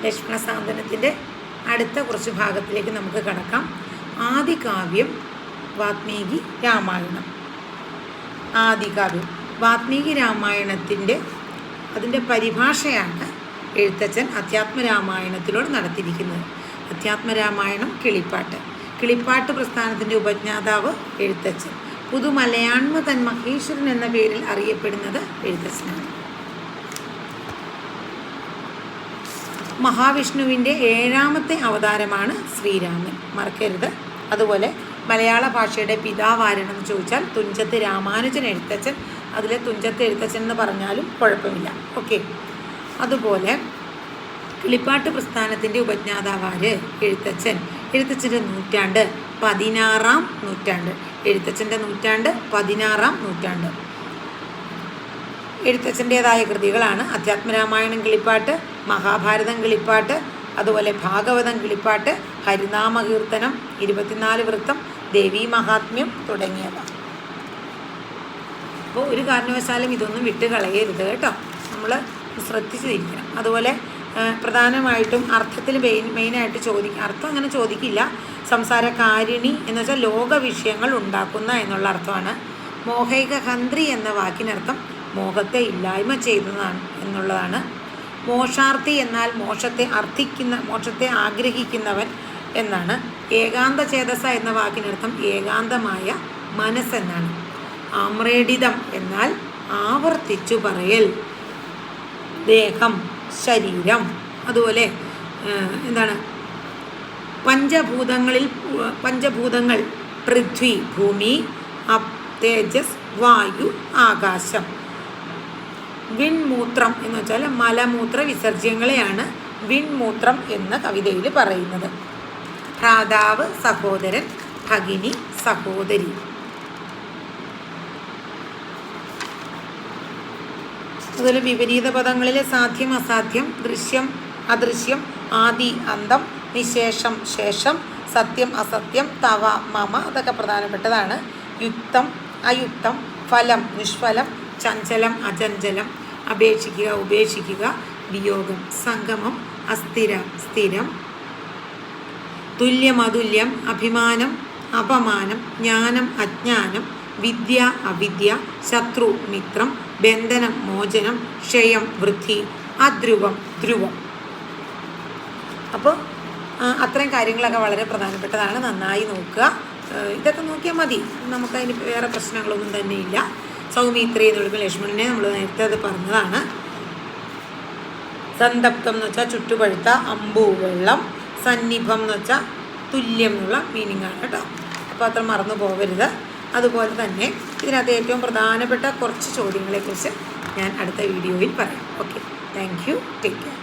ലക്ഷ്മണ സാന്ത്വനത്തിൻ്റെ അടുത്ത കുറച്ച് ഭാഗത്തിലേക്ക് നമുക്ക് കടക്കാം. ആദികാവ്യം വാത്മീകി രാമായണം. ആദികാവ്യം വാത്മീകി രാമായണത്തിൻ്റെ അതിൻ്റെ പരിഭാഷയാണ് എഴുത്തച്ഛൻ അധ്യാത്മരാമായണത്തിലൂടെ നടത്തിയിരിക്കുന്നത്. അധ്യാത്മരാമായണം കിളിപ്പാട്ട് പ്രസ്ഥാനത്തിൻ്റെ ഉപജ്ഞാതാവ് എഴുത്തച്ഛൻ. പുതുമലയാണ്മ തൻ മഹേശ്വരൻ എന്ന പേരിൽ അറിയപ്പെടുന്നത് എഴുത്തച്ഛനാണ്. മഹാവിഷ്ണുവിൻ്റെ 7ാമത്തെ അവതാരമാണ് ശ്രീരാമൻ, മറക്കരുത്. അതുപോലെ മലയാള ഭാഷയുടെ പിതാവാരെന്ന് ചോദിച്ചാൽ തുഞ്ചത്ത് രാമാനുജൻ എഴുത്തച്ഛൻ. അതിൽ തുഞ്ചത്ത് എഴുത്തച്ഛൻ എന്ന് പറഞ്ഞാലും കുഴപ്പമില്ല. ഓക്കെ. അതുപോലെ കിളിപ്പാട്ട് പ്രസ്ഥാനത്തിൻ്റെ ഉപജ്ഞാതാവാര് എഴുത്തച്ഛൻ. എഴുത്തച്ഛൻ്റെ നൂറ്റാണ്ട് 16ാം നൂറ്റാണ്ട്. എഴുത്തച്ഛൻ്റെ നൂറ്റാണ്ട് 16ാം നൂറ്റാണ്ട്. എഴുത്തച്ഛൻ്റേതായ കൃതികളാണ് അധ്യാത്മരാമായണം കിളിപ്പാട്ട്, മഹാഭാരതം കിളിപ്പാട്ട്, അതുപോലെ ഭാഗവതം കിളിപ്പാട്ട്, ഹരിനാമകീർത്തനം, 24 വൃത്തം, ദേവീ മഹാത്മ്യം തുടങ്ങിയവ. അപ്പോൾ ഒരു കാരണവശാലും ഇതൊന്നും വിട്ട് കളയരുത് കേട്ടോ. നമ്മൾ ശ്രദ്ധിച്ചിരിക്കണം. അതുപോലെ പ്രധാനമായിട്ടും അർത്ഥത്തിൽ മെയിനായിട്ട് അർത്ഥം അങ്ങനെ ചോദിക്കില്ല. സംസാരകാരിണി എന്ന് വെച്ചാൽ ലോക വിഷയങ്ങൾ ഉണ്ടാക്കുന്ന എന്നുള്ള അർത്ഥമാണ്. മോഹൈക ഹന്ത്രി എന്ന വാക്കിനർത്ഥം മോഹത്തെ ഇല്ലായ്മ ചെയ്യുന്നതാണ് എന്നുള്ളതാണ്. മോക്ഷാർത്ഥി എന്നാൽ മോക്ഷത്തെ ആഗ്രഹിക്കുന്നവൻ എന്നാണ്. ഏകാന്ത ചേതസ എന്ന വാക്കിനർത്ഥം ഏകാന്തമായ മനസ്സെന്നാണ്. ആമ്രേഡിതം എന്നാൽ ആവർത്തിച്ചു പറയൽ, ദേഹം, ശരീരം. അതുപോലെ എന്താണ് പഞ്ചഭൂതങ്ങൾ പൃഥ്വി, ഭൂമി, തേജസ്, വായു, ആകാശം. വിൺമൂത്രം എന്ന് വെച്ചാൽ മലമൂത്ര വിസർജ്യങ്ങളെയാണ് വിൺമൂത്രം എന്ന കവിതയിൽ പറയുന്നത്. ഭ്രാതാവ്, സഹോദരൻ, ഭഗിനി, സഹോദരി. അതുപോലെ വിപരീത പദങ്ങളിലെ സാധ്യം, അസാധ്യം, ദൃശ്യം, അദൃശ്യം, ആദി, അന്തം, നിശേഷം, ശേഷം, സത്യം, അസത്യം, തവ, മമ, അതൊക്കെ പ്രധാനപ്പെട്ടതാണ്. യുക്തം, അയുക്തം, ഫലം, നിഷ്ഫലം, ചഞ്ചലം, അചഞ്ചലം, അപേക്ഷിക്കുക, ഉപേക്ഷിക്കുക, വിയോഗം, സംഗമം, അസ്ഥിരം, സ്ഥിരം, തുല്യം, അതുല്യം, അഭിമാനം, അപമാനം, ജ്ഞാനം, അജ്ഞാനം, വിദ്യ, അവിദ്യ, ശത്രു, മിത്രം, ബന്ധനം, മോചനം, ക്ഷയം, വൃദ്ധി, അധ്രുവം, ധ്രുവം. അപ്പോൾ അത്രയും കാര്യങ്ങളൊക്കെ വളരെ പ്രധാനപ്പെട്ടതാണ്. നന്നായി നോക്കുക. ഇതൊക്കെ നോക്കിയാൽ മതി. നമുക്കതിന് വേറെ പ്രശ്നങ്ങളൊന്നും തന്നെ ഇല്ല. സൗമിത്രി എന്ന് വിളിക്കുന്ന ലക്ഷ്മണനെ നമ്മൾ നേരത്തെ അത് പറഞ്ഞതാണ്. സന്തപ്തം എന്ന് വെച്ചാൽ ചുട്ടുപഴുത്ത, അമ്പു, വെള്ളം. സന്നിഭം എന്ന് വെച്ചാൽ തുല്യം എന്നുള്ള മീനിങ്ങാണ് കേട്ടോ. അപ്പോൾ അത്ര മറന്നു പോകരുത്. അതുപോലെ തന്നെ ഇതിനകത്ത് ഏറ്റവും പ്രധാനപ്പെട്ട കുറച്ച് ചോദ്യങ്ങളെക്കുറിച്ച് ഞാൻ അടുത്ത വീഡിയോയിൽ പറയാം. Okay, thank you, take care.